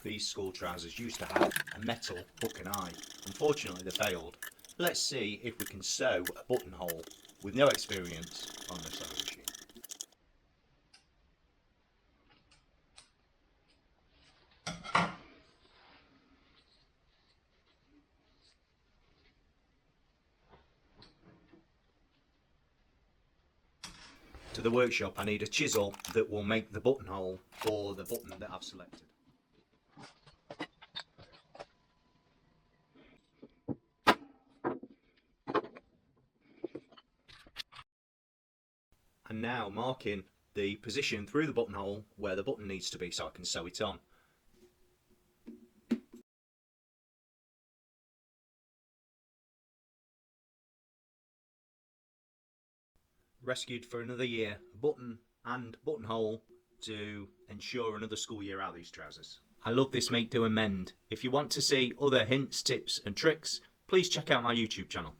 These school trousers used to have a metal hook and eye. Unfortunately they failed. Let's see if we can sew a buttonhole with no experience on the sewing machine. To the workshop I need a chisel that will make the buttonhole for the button that I've selected. And now marking the position through the buttonhole where the button needs to be so I can sew it on. Rescued for another year, a button and buttonhole to ensure another school year out of these trousers. I love this make, do and mend. If you want to see other hints, tips and tricks, please check out my YouTube channel.